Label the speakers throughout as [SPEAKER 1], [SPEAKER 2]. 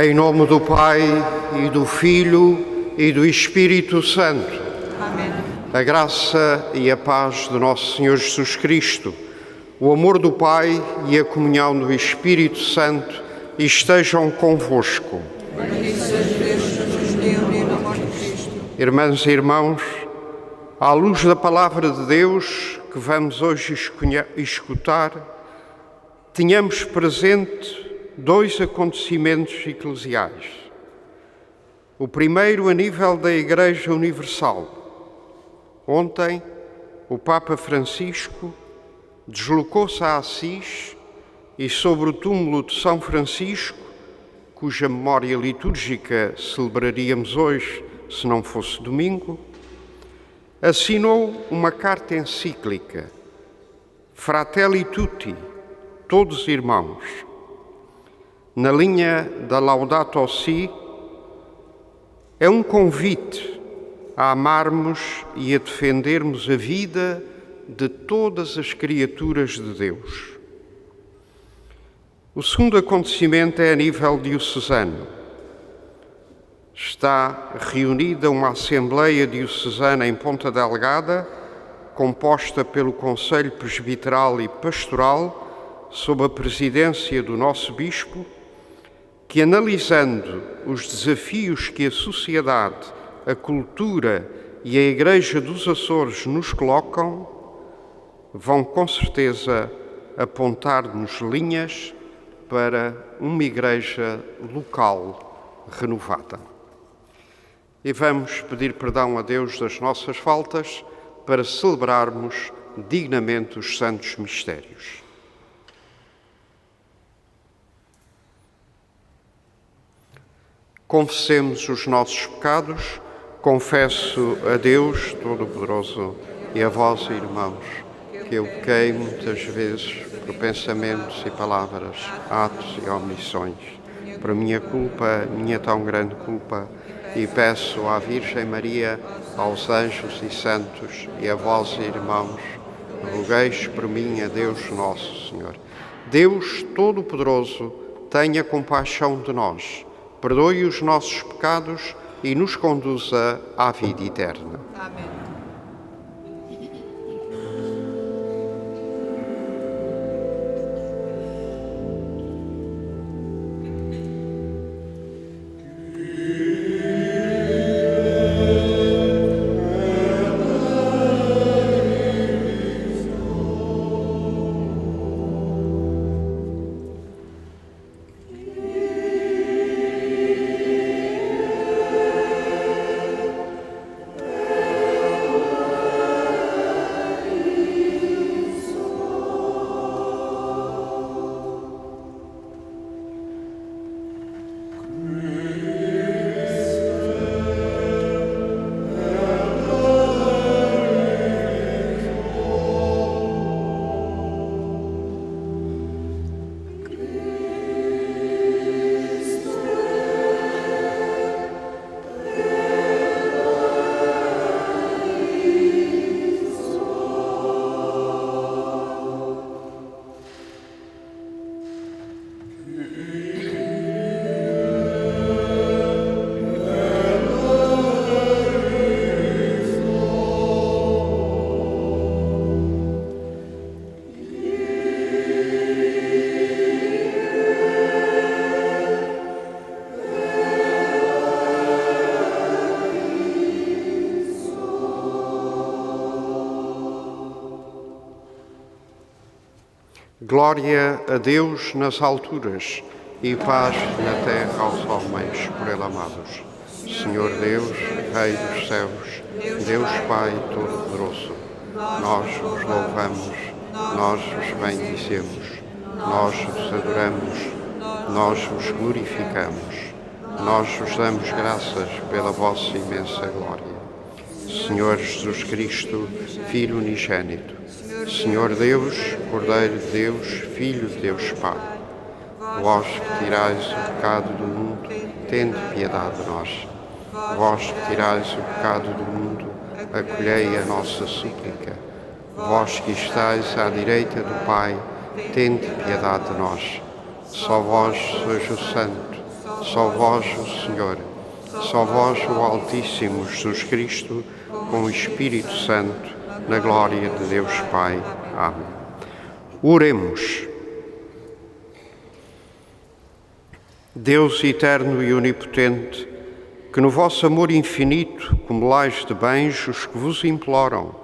[SPEAKER 1] Em nome do Pai, e do Filho, e do Espírito Santo.
[SPEAKER 2] Amém.
[SPEAKER 1] A graça e a paz do nosso Senhor Jesus Cristo, o amor do Pai e a comunhão do Espírito Santo estejam convosco.
[SPEAKER 2] Bendito seja Deus que nos reuniu na morte de Cristo.
[SPEAKER 1] Irmãs e irmãos, à luz da palavra de Deus que vamos hoje escutar, tenhamos presente dois acontecimentos eclesiais. O primeiro a nível da Igreja Universal. Ontem, o Papa Francisco deslocou-se a Assis e sobre o túmulo de São Francisco, cuja memória litúrgica celebraríamos hoje, se não fosse domingo, assinou uma carta encíclica, Fratelli Tutti, todos irmãos, na linha da Laudato Si. É um convite a amarmos e a defendermos a vida de todas as criaturas de Deus. O segundo acontecimento é a nível diocesano. Está reunida uma Assembleia Diocesana em Ponta Delgada, composta pelo Conselho Presbiteral e Pastoral, sob a presidência do nosso Bispo, que, analisando os desafios que a sociedade, a cultura e a Igreja dos Açores nos colocam, vão com certeza apontar-nos linhas para uma Igreja local renovada. E vamos pedir perdão a Deus das nossas faltas para celebrarmos dignamente os santos mistérios. Confessemos os nossos pecados. Confesso a Deus Todo-Poderoso e a vós, irmãos, que eu pequei muitas vezes por pensamentos e palavras, atos e omissões, por minha culpa, minha tão grande culpa, e peço à Virgem Maria, aos anjos e santos e a vós, irmãos, rogueis por mim a Deus nosso Senhor. Deus Todo-Poderoso, tenha compaixão de nós, perdoe os nossos pecados e nos conduza à vida eterna.
[SPEAKER 2] Amém.
[SPEAKER 1] Glória a Deus nas alturas e paz na terra aos homens por Ele amados. Senhor Deus, Rei dos céus, Deus Pai Todo-Poderoso, nós os louvamos, nós os bendizemos, nós os adoramos, nós os glorificamos, nós os damos graças pela vossa imensa glória. Senhor Jesus Cristo, Filho unigênito, Senhor Deus, Cordeiro de Deus, Filho de Deus Pai, vós que tirais o pecado do mundo, tende piedade de nós. Vós que tirais o pecado do mundo, acolhei a nossa súplica. Vós que estáis à direita do Pai, tende piedade de nós. Só vós sois o Santo, só vós o Senhor, só vós o Altíssimo Jesus Cristo, com o Espírito Santo, na glória de Deus Pai. Amém. Oremos. Deus eterno e onipotente, que no vosso amor infinito acumulais de bens os que vos imploram,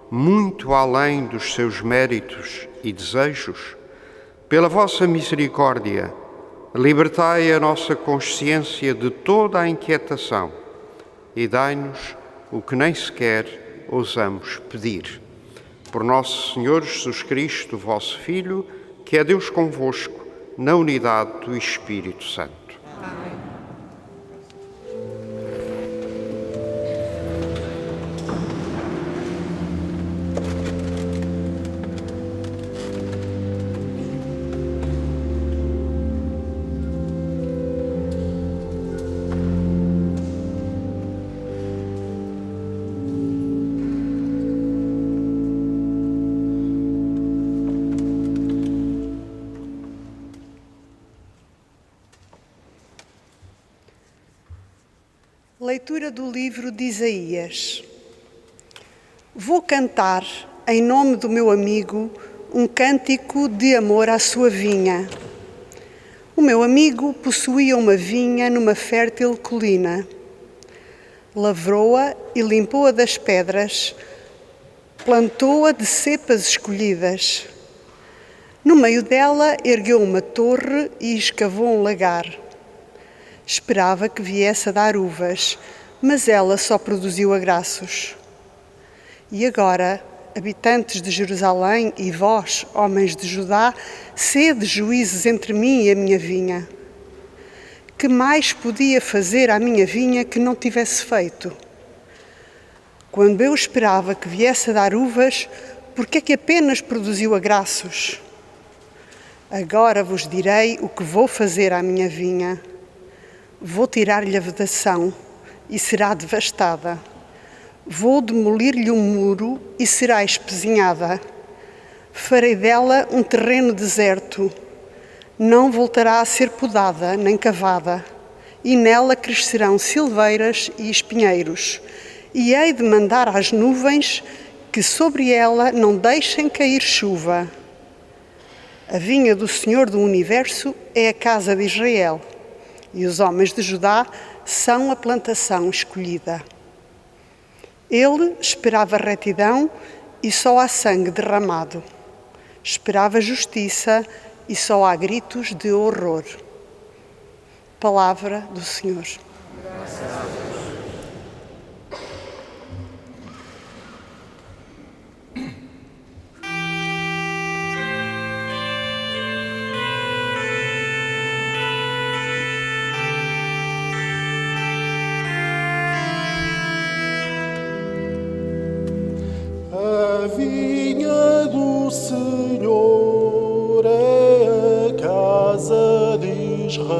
[SPEAKER 1] muito além dos seus méritos e desejos, pela vossa misericórdia, libertai a nossa consciência de toda a inquietação e dai-nos o que nem sequer ousamos pedir. Por nosso Senhor Jesus Cristo, vosso Filho, que é Deus convosco, na unidade do Espírito Santo.
[SPEAKER 2] Amém.
[SPEAKER 3] Leitura do livro de Isaías. Vou cantar, em nome do meu amigo, um cântico de amor à sua vinha. O meu amigo possuía uma vinha numa fértil colina. Lavrou-a e limpou-a das pedras, plantou-a de cepas escolhidas. No meio dela ergueu uma torre e escavou um lagar. Esperava que viesse a dar uvas, mas ela só produziu agraços. E agora, habitantes de Jerusalém e vós, homens de Judá, sede juízes entre mim e a minha vinha. Que mais podia fazer à minha vinha que não tivesse feito? Quando eu esperava que viesse a dar uvas, por que é que apenas produziu agraços? Agora vos direi o que vou fazer à minha vinha. Vou tirar-lhe a vedação e será devastada. Vou demolir-lhe um muro e será espezinhada. Farei dela um terreno deserto. Não voltará a ser podada nem cavada. E nela crescerão silveiras e espinheiros. E hei de mandar às nuvens que sobre ela não deixem cair chuva. A vinha do Senhor do Universo é a casa de Israel. E os homens de Judá são a plantação escolhida. Ele esperava retidão e só há sangue derramado. Esperava justiça e só há gritos de horror. Palavra do Senhor.
[SPEAKER 2] Graças a Deus.
[SPEAKER 4] A vinha do Senhor é a casa de Israel.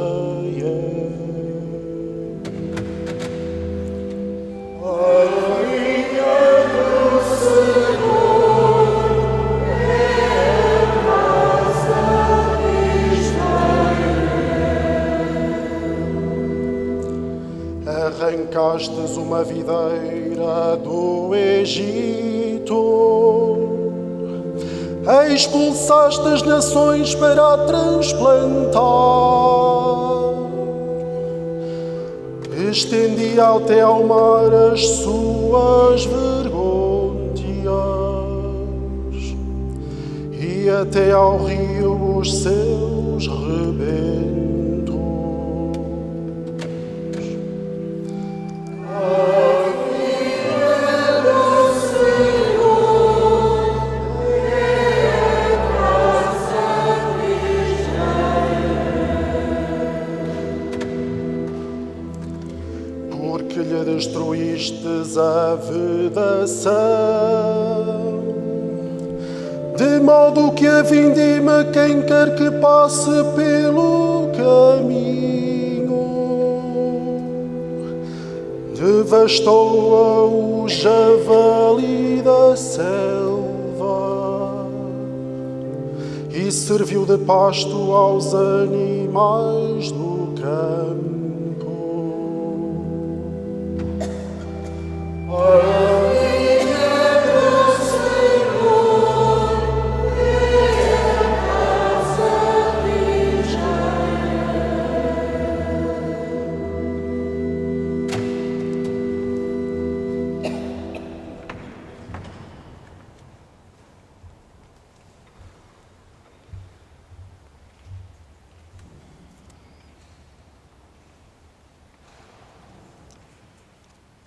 [SPEAKER 4] A vinha do Senhor é a casa de Israel. Arrancastes uma videira do Egito. Expulsaste as nações para a transplantar. Estendi até ao mar as suas vergonhas e até ao rio os seus rebentos. Porque lhe destruístes a vedação, de modo que a vindima quem quer que passe pelo caminho. Devastou-a o javali da selva e serviu de pasto aos animais do campo.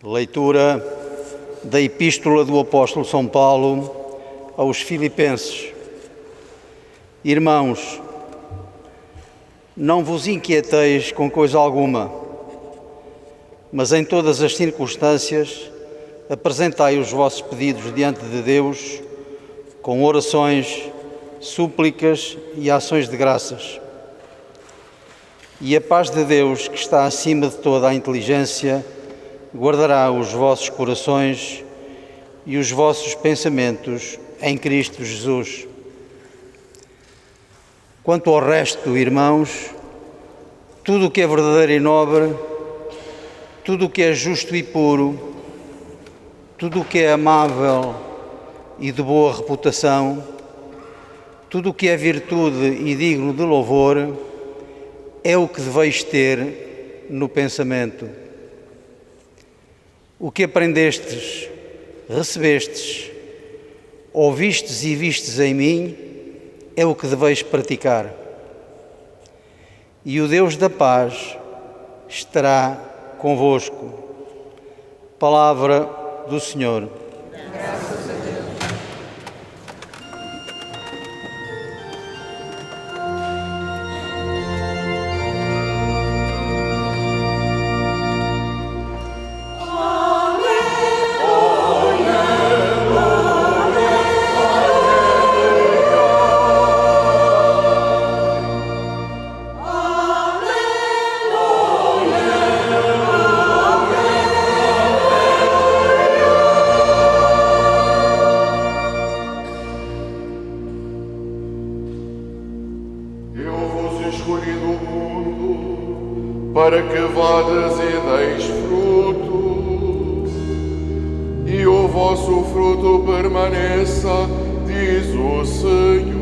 [SPEAKER 5] Leitura da Epístola do Apóstolo São Paulo aos Filipenses. Irmãos, não vos inquieteis com coisa alguma, mas em todas as circunstâncias apresentai os vossos pedidos diante de Deus com orações, súplicas e ações de graças. E a paz de Deus, que está acima de toda a inteligência, guardará os vossos corações e os vossos pensamentos em Cristo Jesus. Quanto ao resto, irmãos, tudo o que é verdadeiro e nobre, tudo o que é justo e puro, tudo o que é amável e de boa reputação, tudo o que é virtude e digno de louvor, é o que deveis ter no pensamento. O que aprendestes, recebestes, ouvistes e vistes em mim, é o que deveis praticar. E o Deus da paz estará convosco. Palavra do Senhor.
[SPEAKER 2] Graças a Deus.
[SPEAKER 4] Para que vades e deis fruto, e o vosso fruto permaneça, diz o Senhor.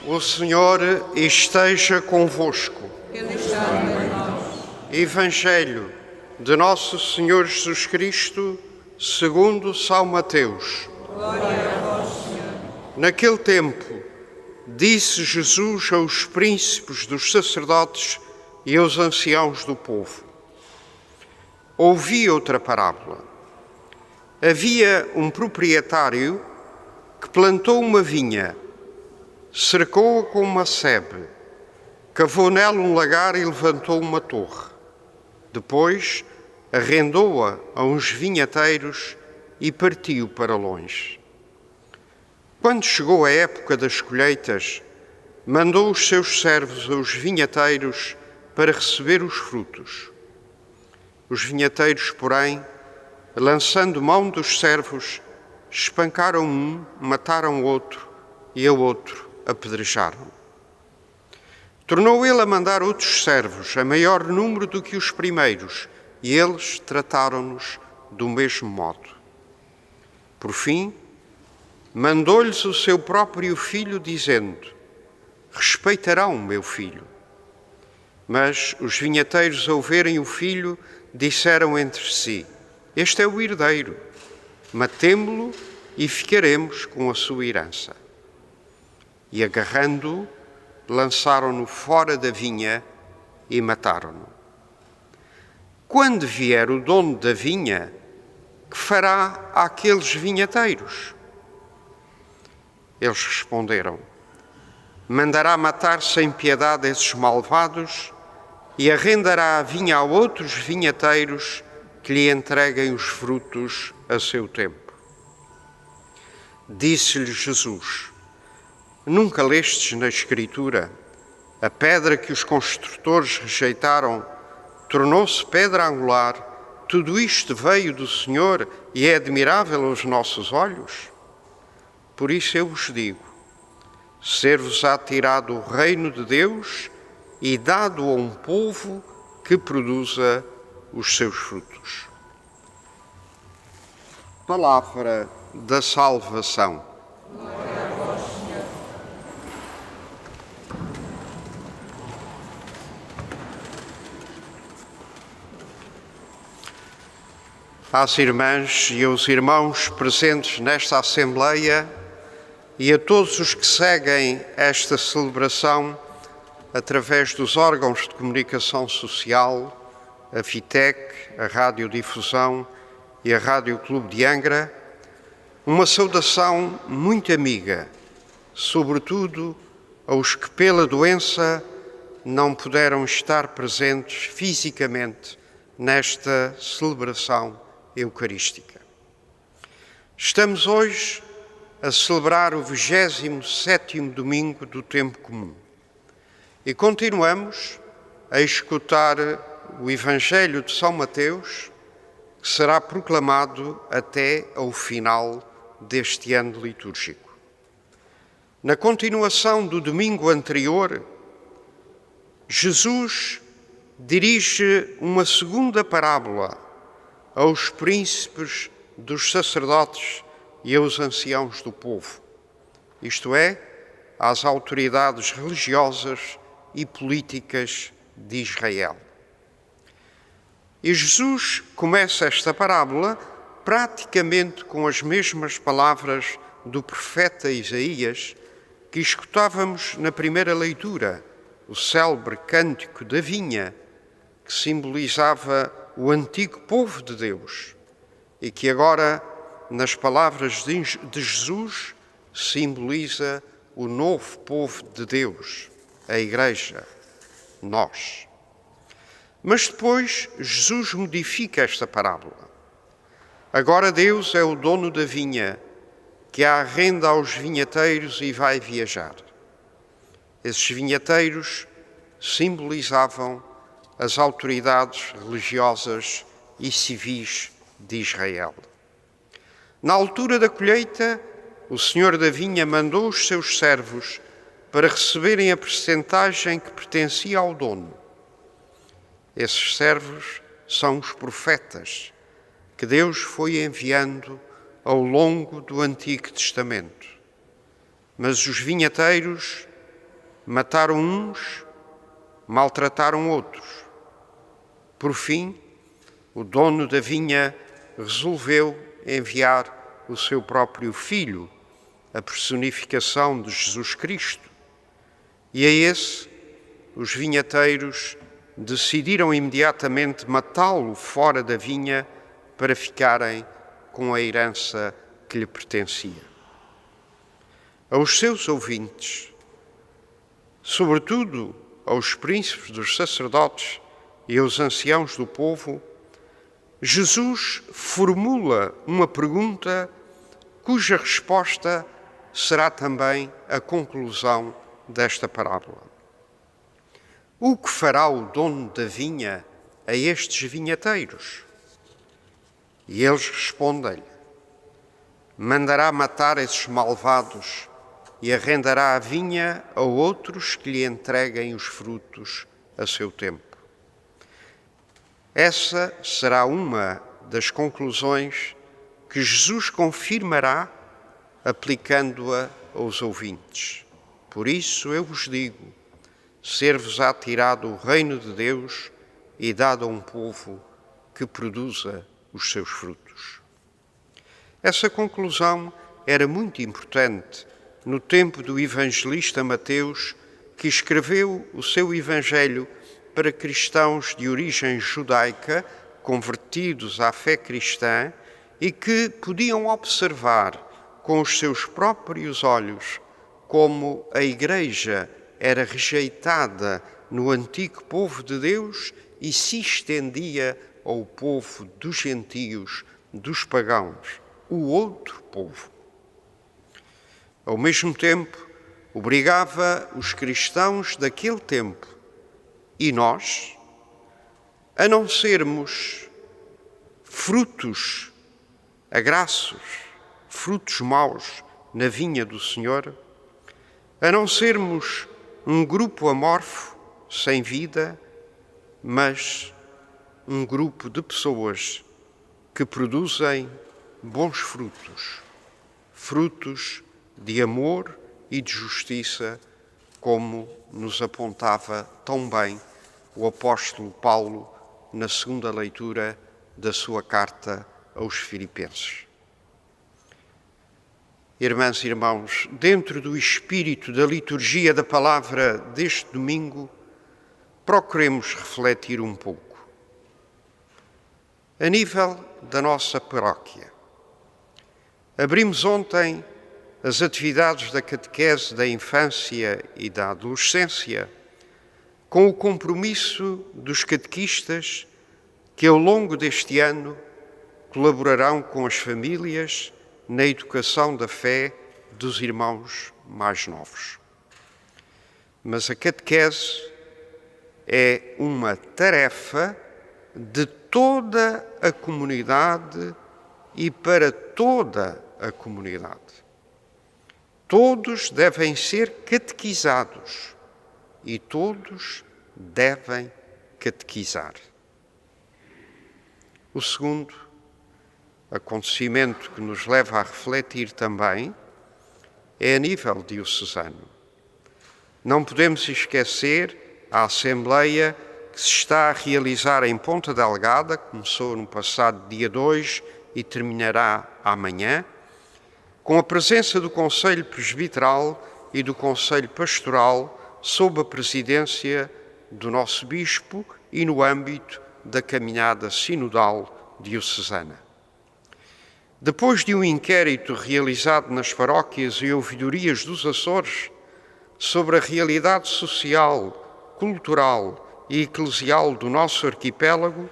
[SPEAKER 1] O Senhor esteja convosco.
[SPEAKER 2] Ele está no meio de nós.
[SPEAKER 1] Evangelho de Nosso Senhor Jesus Cristo, segundo São Mateus.
[SPEAKER 2] Glória a vós, Senhor.
[SPEAKER 1] Naquele tempo, disse Jesus aos príncipes dos sacerdotes e aos anciãos do povo: ouvi outra parábola. Havia um proprietário que plantou uma vinha, cercou-a com uma sebe, cavou nela um lagar e levantou uma torre. Depois arrendou-a a uns vinhateiros e partiu para longe. Quando chegou a época das colheitas, mandou os seus servos aos vinhateiros para receber os frutos. Os vinhateiros, porém, lançando mão dos servos, espancaram um, mataram outro e a outro apedrejaram. Tornou ele a mandar outros servos, a maior número do que os primeiros, e eles trataram-nos do mesmo modo. Por fim, mandou-lhes o seu próprio filho, dizendo: respeitarão meu filho. Mas os vinhateiros, ao verem o filho, disseram entre si: este é o herdeiro, matemo-lo e ficaremos com a sua herança. E agarrando-o, lançaram-no fora da vinha e mataram-no. Quando vier o dono da vinha, que fará àqueles vinhateiros? Eles responderam: mandará matar sem piedade esses malvados e arrendará a vinha a outros vinhateiros que lhe entreguem os frutos a seu tempo. Disse-lhe Jesus: nunca lestes na Escritura: a pedra que os construtores rejeitaram tornou-se pedra angular, tudo isto veio do Senhor e é admirável aos nossos olhos? Por isso eu vos digo: ser-vos-á tirado o reino de Deus e dado a um povo que produza os seus frutos. Palavra da salvação. Às irmãs e aos irmãos presentes nesta Assembleia e a todos os que seguem esta celebração através dos órgãos de comunicação social, a FITEC, a Radiodifusão e a Rádio Clube de Angra, uma saudação muito amiga, sobretudo aos que pela doença não puderam estar presentes fisicamente nesta celebração eucarística. Estamos hoje a celebrar o 27º domingo do tempo comum e continuamos a escutar o Evangelho de São Mateus, que será proclamado até ao final deste ano litúrgico. Na continuação do domingo anterior, Jesus dirige uma segunda parábola aos príncipes dos sacerdotes e aos anciãos do povo, isto é, às autoridades religiosas e políticas de Israel. E Jesus começa esta parábola praticamente com as mesmas palavras do profeta Isaías que escutávamos na primeira leitura, o célebre cântico da vinha, que simbolizava o antigo povo de Deus e que agora, nas palavras de Jesus, simboliza o novo povo de Deus, a Igreja, nós. Mas depois Jesus modifica esta parábola. Agora Deus é o dono da vinha, que a arrenda aos vinhateiros e vai viajar. Esses vinhateiros simbolizavam as autoridades religiosas e civis de Israel. Na altura da colheita, o senhor da vinha mandou os seus servos para receberem a percentagem que pertencia ao dono. Esses servos são os profetas que Deus foi enviando ao longo do Antigo Testamento. Mas os vinhateiros mataram uns, maltrataram outros. Por fim, o dono da vinha resolveu enviar o seu próprio filho, a personificação de Jesus Cristo. E a esse, os vinhateiros decidiram imediatamente matá-lo fora da vinha para ficarem com a herança que lhe pertencia. Aos seus ouvintes, sobretudo aos príncipes dos sacerdotes e aos anciãos do povo, Jesus formula uma pergunta cuja resposta será também a conclusão desta parábola. O que fará o dono da vinha a estes vinhateiros? E eles respondem-lhe: mandará matar esses malvados e arrendará a vinha a outros que lhe entreguem os frutos a seu tempo. Essa será uma das conclusões que Jesus confirmará aplicando-a aos ouvintes. Por isso eu vos digo, ser-vos-á tirado o reino de Deus e dado a um povo que produza os seus frutos. Essa conclusão era muito importante no tempo do evangelista Mateus, que escreveu o seu evangelho para cristãos de origem judaica, convertidos à fé cristã e que podiam observar com os seus próprios olhos como a Igreja era rejeitada no antigo povo de Deus e se estendia ao povo dos gentios, dos pagãos, o outro povo. Ao mesmo tempo, obrigava os cristãos daquele tempo e nós a não sermos frutos agraços, frutos maus na vinha do Senhor, a não sermos um grupo amorfo, sem vida, mas um grupo de pessoas que produzem bons frutos, frutos de amor e de justiça, como nos apontava tão bem o apóstolo Paulo na segunda leitura da sua carta aos Filipenses. Irmãs e irmãos, dentro do espírito da liturgia da palavra deste domingo, procuremos refletir um pouco. A nível da nossa paróquia, abrimos ontem as atividades da catequese da infância e da adolescência com o compromisso dos catequistas que ao longo deste ano colaborarão com as famílias na educação da fé dos irmãos mais novos. Mas a catequese é uma tarefa de toda a comunidade e para toda a comunidade. Todos devem ser catequizados e todos devem catequizar. O segundo acontecimento que nos leva a refletir também é a nível diocesano. Não podemos esquecer a Assembleia que se está a realizar em Ponta Delgada, começou no passado dia 2 e terminará amanhã, com a presença do Conselho Presbiteral e do Conselho Pastoral sob a presidência do nosso Bispo e no âmbito da caminhada sinodal diocesana. Depois de um inquérito realizado nas paróquias e ouvidorias dos Açores sobre a realidade social, cultural e eclesial do nosso arquipélago,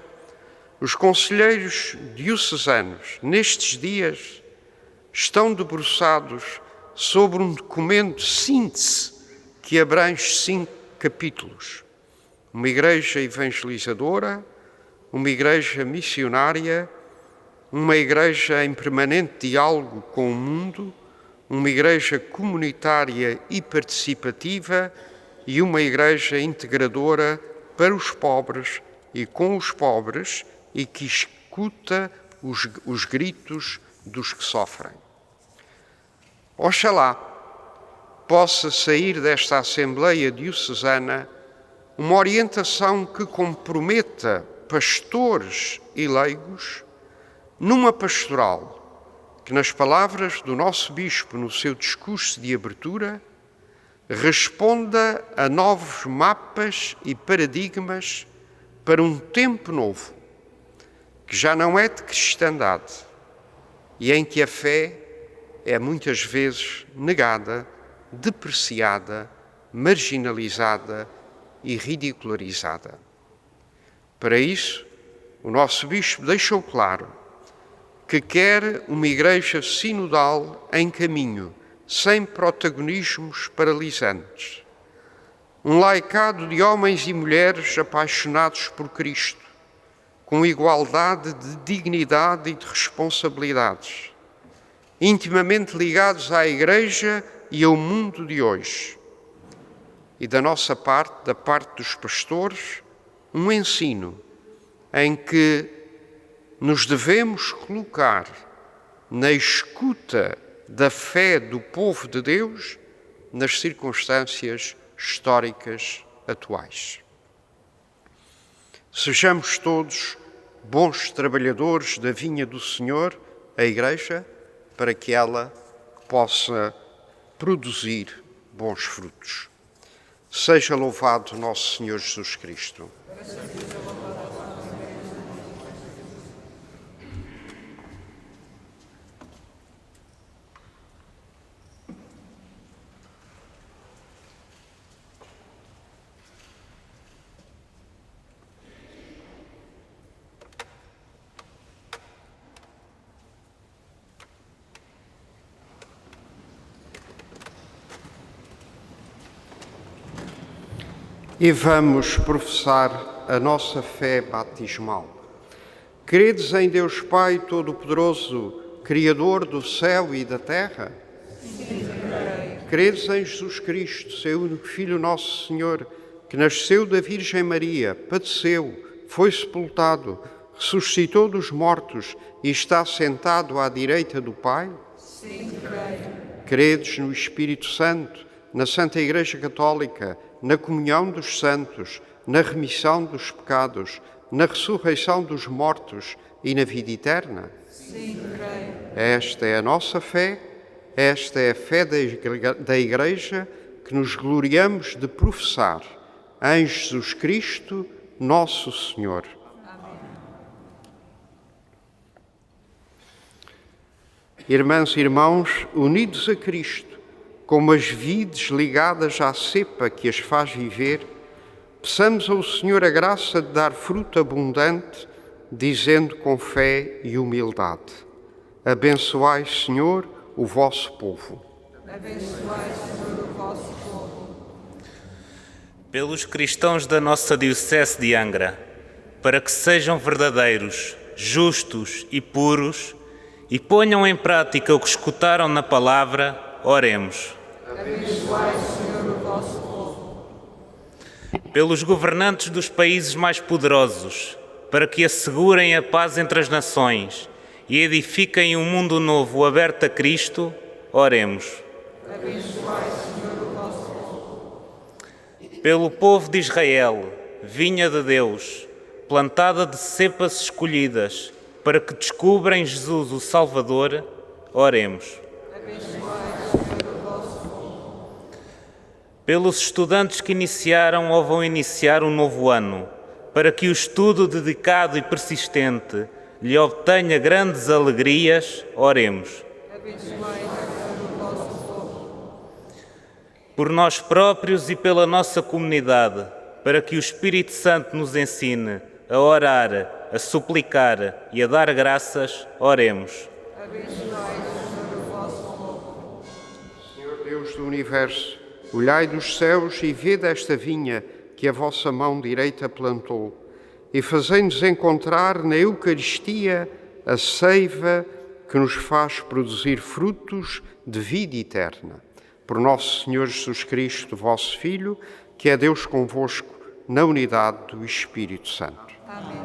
[SPEAKER 1] os conselheiros diocesanos, nestes dias, estão debruçados sobre um documento síntese que abrange 5 capítulos. Uma igreja evangelizadora, uma igreja missionária, uma igreja em permanente diálogo com o mundo, uma igreja comunitária e participativa e uma igreja integradora para os pobres e com os pobres e que escuta os gritos dos que sofrem. Oxalá possa sair desta Assembleia Diocesana uma orientação que comprometa pastores e leigos numa pastoral que, nas palavras do nosso Bispo no seu discurso de abertura, responda a novos mapas e paradigmas para um tempo novo, que já não é de cristandade e em que a fé é muitas vezes negada, depreciada, marginalizada e ridicularizada. Para isso, o nosso Bispo deixou claro que quer uma igreja sinodal em caminho, sem protagonismos paralisantes. Um laicado de homens e mulheres apaixonados por Cristo, com igualdade de dignidade e de responsabilidades, intimamente ligados à Igreja e ao mundo de hoje. E da nossa parte, da parte dos pastores, um ensino em que nos devemos colocar na escuta da fé do povo de Deus nas circunstâncias históricas atuais. Sejamos todos bons trabalhadores da vinha do Senhor, a Igreja, para que ela possa produzir bons frutos. Seja louvado nosso Senhor Jesus Cristo. E vamos professar a nossa fé batismal. Credes em Deus Pai Todo-Poderoso, Criador do céu e da terra? Credes em Jesus Cristo, seu único Filho, nosso Senhor, que nasceu da Virgem Maria, padeceu, foi sepultado, ressuscitou dos mortos e está sentado à direita do Pai?
[SPEAKER 2] Sim, creio.
[SPEAKER 1] Credes no Espírito Santo, na Santa Igreja Católica, na comunhão dos santos, na remissão dos pecados, na ressurreição dos mortos e na vida eterna?
[SPEAKER 2] Sim, creio.
[SPEAKER 1] Esta é a nossa fé, esta é a fé da Igreja que nos gloriamos de professar em Jesus Cristo, nosso Senhor. Irmãs e irmãos, unidos a Cristo, como as vides ligadas à cepa que as faz viver, peçamos ao Senhor a graça de dar fruto abundante, dizendo com fé e humildade: abençoai, Senhor, o vosso povo.
[SPEAKER 2] Abençoai, Senhor, o vosso povo.
[SPEAKER 6] Pelos cristãos da nossa Diocese de Angra, para que sejam verdadeiros, justos e puros, e ponham em prática o que escutaram na palavra, oremos.
[SPEAKER 2] Abençoai, Senhor, o vosso povo.
[SPEAKER 6] Pelos governantes dos países mais poderosos, para que assegurem a paz entre as nações e edifiquem um mundo novo aberto a Cristo, oremos.
[SPEAKER 2] Abençoai, Senhor, o vosso povo.
[SPEAKER 6] Pelo povo de Israel, vinha de Deus, plantada de cepas escolhidas, para que descubrem Jesus o Salvador, oremos.
[SPEAKER 2] Abençoai, Senhor, o vosso povo.
[SPEAKER 6] Pelos estudantes que iniciaram ou vão iniciar um novo ano, para que o estudo dedicado e persistente lhe obtenha grandes alegrias, oremos.
[SPEAKER 2] Abençoai, Senhor, o vosso povo.
[SPEAKER 6] Por nós próprios e pela nossa comunidade, para que o Espírito Santo nos ensine a orar, a suplicar e a dar graças, oremos.
[SPEAKER 2] Abençoai, Senhor, o vosso povo.
[SPEAKER 1] Senhor Deus do Universo, olhai dos céus e vede esta vinha que a vossa mão direita plantou, e fazei-nos encontrar na Eucaristia a seiva que nos faz produzir frutos de vida eterna. Por nosso Senhor Jesus Cristo, vosso Filho, que é Deus convosco, na unidade do Espírito Santo.
[SPEAKER 2] Amém.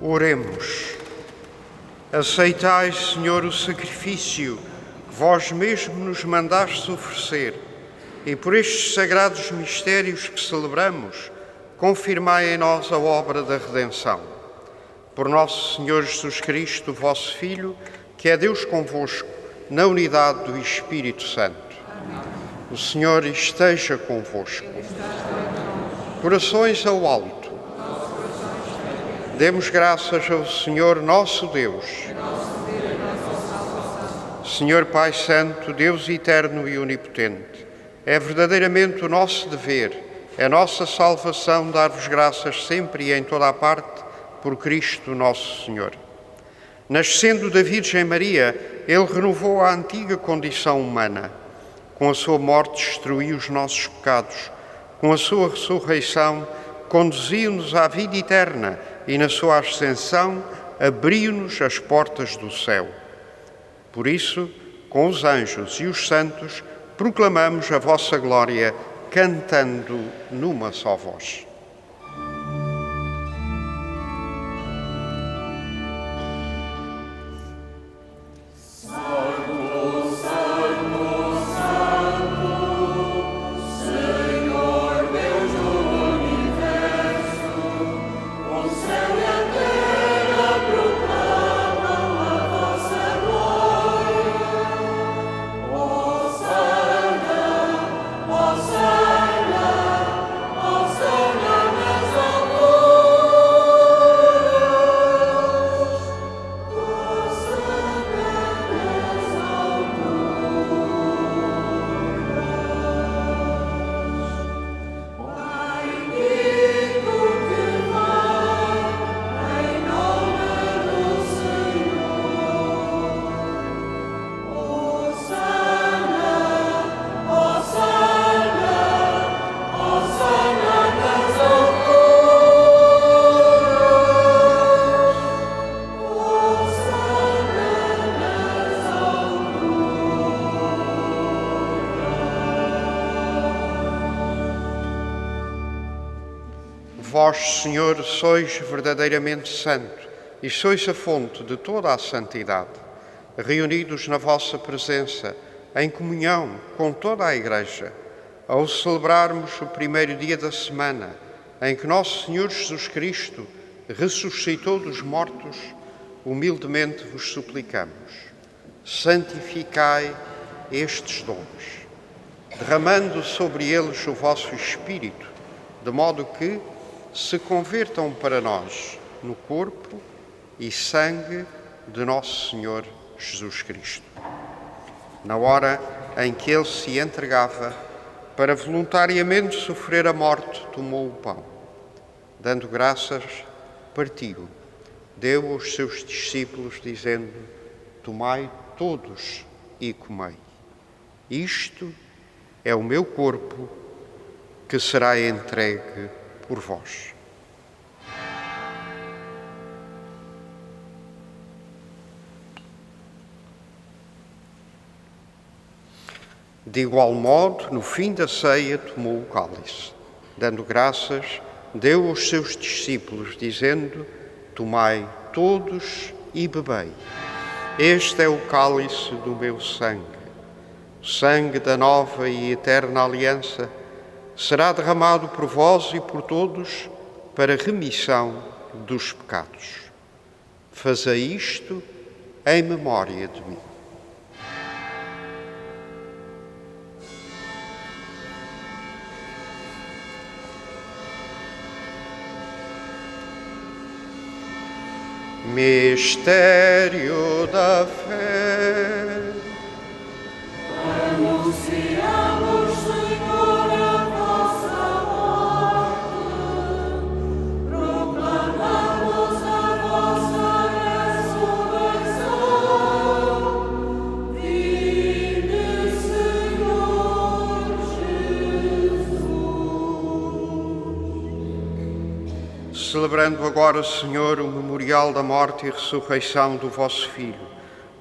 [SPEAKER 1] Oremos. Aceitai, Senhor, o sacrifício que vós mesmo nos mandastes oferecer, e por estes sagrados mistérios que celebramos, confirmai em nós a obra da redenção. Por nosso Senhor Jesus Cristo, vosso Filho, que é Deus convosco, na unidade do Espírito Santo. O Senhor esteja convosco. Corações ao alto. Demos graças ao Senhor nosso Deus. Senhor Pai Santo, Deus eterno e onipotente, é verdadeiramente o nosso dever, é nossa salvação dar-vos graças sempre e em toda a parte por Cristo nosso Senhor. Nascendo da Virgem Maria, Ele renovou a antiga condição humana. Com a sua morte destruiu os nossos pecados. Com a sua ressurreição conduziu-nos à vida eterna e na sua ascensão abriu-nos as portas do céu. Por isso, com os anjos e os santos, proclamamos a vossa glória, cantando numa só voz. Vós, Senhor, sois verdadeiramente santo e sois a fonte de toda a santidade. Reunidos na vossa presença, em comunhão com toda a Igreja, ao celebrarmos o primeiro dia da semana, em que nosso Senhor Jesus Cristo ressuscitou dos mortos, humildemente vos suplicamos: santificai estes dons, derramando sobre eles o vosso Espírito, de modo que se convertam para nós no corpo e sangue de nosso Senhor Jesus Cristo. Na hora em que Ele se entregava para voluntariamente sofrer a morte, tomou o pão. Dando graças, partiu, deu aos seus discípulos, dizendo: tomai todos e comei. Isto é o meu corpo, que será entregue por vós. De igual modo, no fim da ceia, tomou o cálice. Dando graças, deu aos seus discípulos, dizendo: tomai todos e bebei. Este é o cálice do meu sangue, o sangue da nova e eterna aliança, será derramado por vós e por todos para remissão dos pecados. Fazei isto em memória de mim. Mistério da fé.
[SPEAKER 2] Anunciamos, Senhor, a vossa morte, proclamamos a vossa ressurreição. Vinde, Senhor Jesus.
[SPEAKER 1] Celebrando agora, Senhor, o memorial da morte e ressurreição do vosso Filho,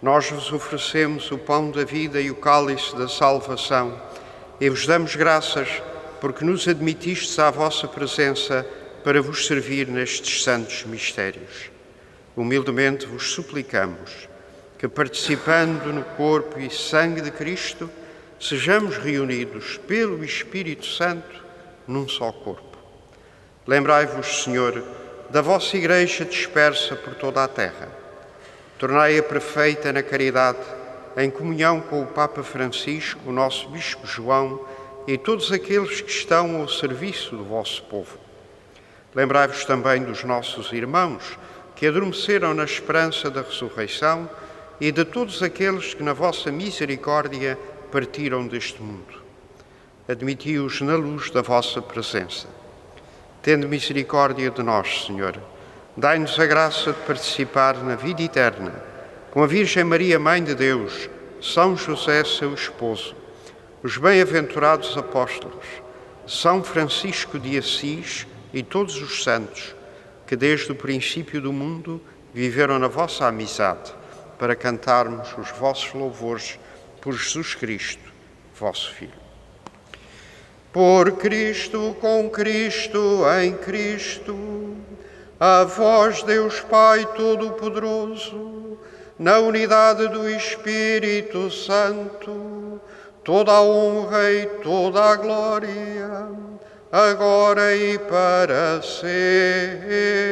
[SPEAKER 1] nós vos oferecemos o pão da vida e o cálice da salvação e vos damos graças porque nos admitistes à vossa presença para vos servir nestes santos mistérios. Humildemente vos suplicamos que, participando no corpo e sangue de Cristo, sejamos reunidos pelo Espírito Santo num só corpo. Lembrai-vos, Senhor, da vossa Igreja dispersa por toda a terra. Tornai-a perfeita na caridade, em comunhão com o Papa Francisco, o nosso Bispo João e todos aqueles que estão ao serviço do vosso povo. Lembrai-vos também dos nossos irmãos que adormeceram na esperança da ressurreição e de todos aqueles que na vossa misericórdia partiram deste mundo. Admiti-os na luz da vossa presença. Tende misericórdia de nós, Senhor. Dai-nos a graça de participar na vida eterna com a Virgem Maria, Mãe de Deus, São José, seu esposo, os bem-aventurados apóstolos, São Francisco de Assis e todos os santos que desde o princípio do mundo viveram na vossa amizade, para cantarmos os vossos louvores por Jesus Cristo, vosso Filho. Por Cristo, com Cristo, em Cristo, a vós, Deus Pai Todo-Poderoso, na unidade do Espírito Santo, toda a honra e toda a glória, agora e para sempre.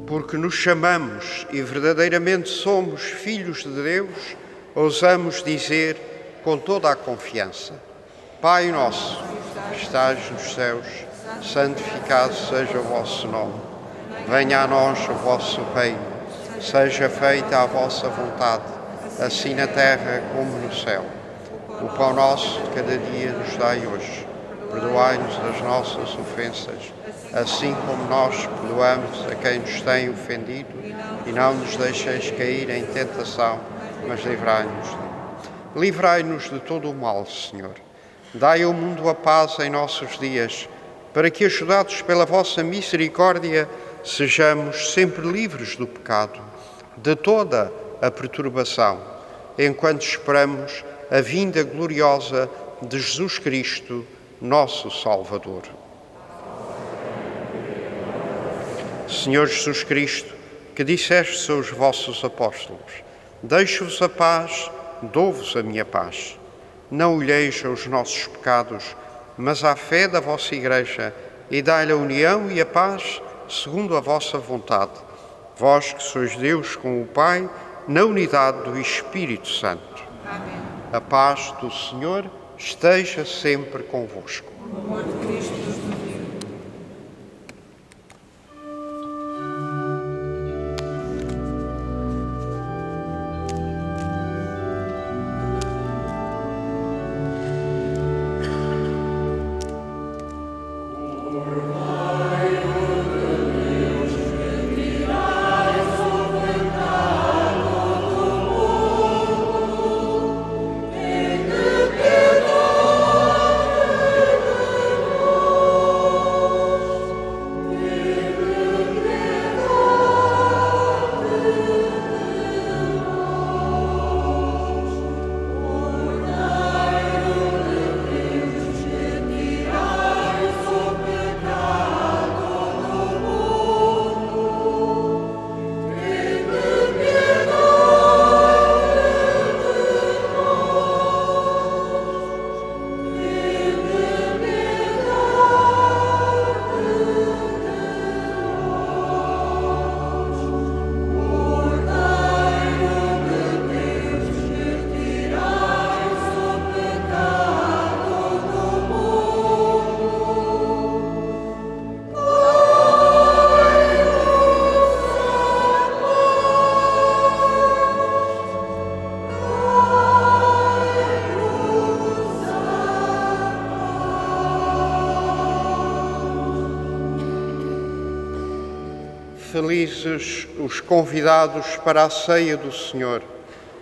[SPEAKER 1] Porque nos chamamos e verdadeiramente somos filhos de Deus, ousamos dizer com toda a confiança: Pai nosso, que estás nos céus, santificado seja o vosso nome. Venha a nós o vosso reino, seja feita a vossa vontade, assim na terra como no céu. O pão nosso de cada dia nos dai hoje. Perdoai-nos as nossas ofensas, assim como nós perdoamos a quem nos tem ofendido, e não nos deixeis cair em tentação, mas livrai-nos de todo o mal, Senhor. Dai ao mundo a paz em nossos dias, para que, ajudados pela vossa misericórdia, sejamos sempre livres do pecado, de toda a perturbação, enquanto esperamos a vinda gloriosa de Jesus Cristo, nosso Salvador. Senhor Jesus Cristo, que dissestes aos vossos apóstolos: deixo-vos a paz, dou-vos a minha paz. Não olheis aos nossos pecados, mas à fé da vossa Igreja, e dai-lhe a união e a paz segundo a vossa vontade. Vós que sois Deus com o Pai, na unidade do Espírito Santo.
[SPEAKER 2] Amém.
[SPEAKER 1] A paz do Senhor esteja sempre convosco.
[SPEAKER 2] O amor de Cristo nos uniu.
[SPEAKER 1] Felizes os convidados para a ceia do Senhor.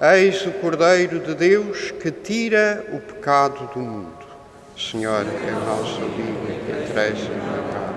[SPEAKER 1] Eis o Cordeiro de Deus que tira o pecado do mundo. Senhor, eu não sou digno que entreis em meu lugar.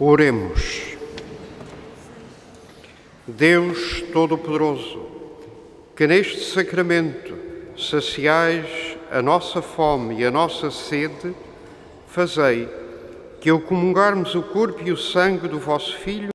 [SPEAKER 1] Oremos. Deus Todo-Poderoso, que neste sacramento saciais a nossa fome e a nossa sede, fazei que, ao comungarmos o corpo e o sangue do vosso Filho,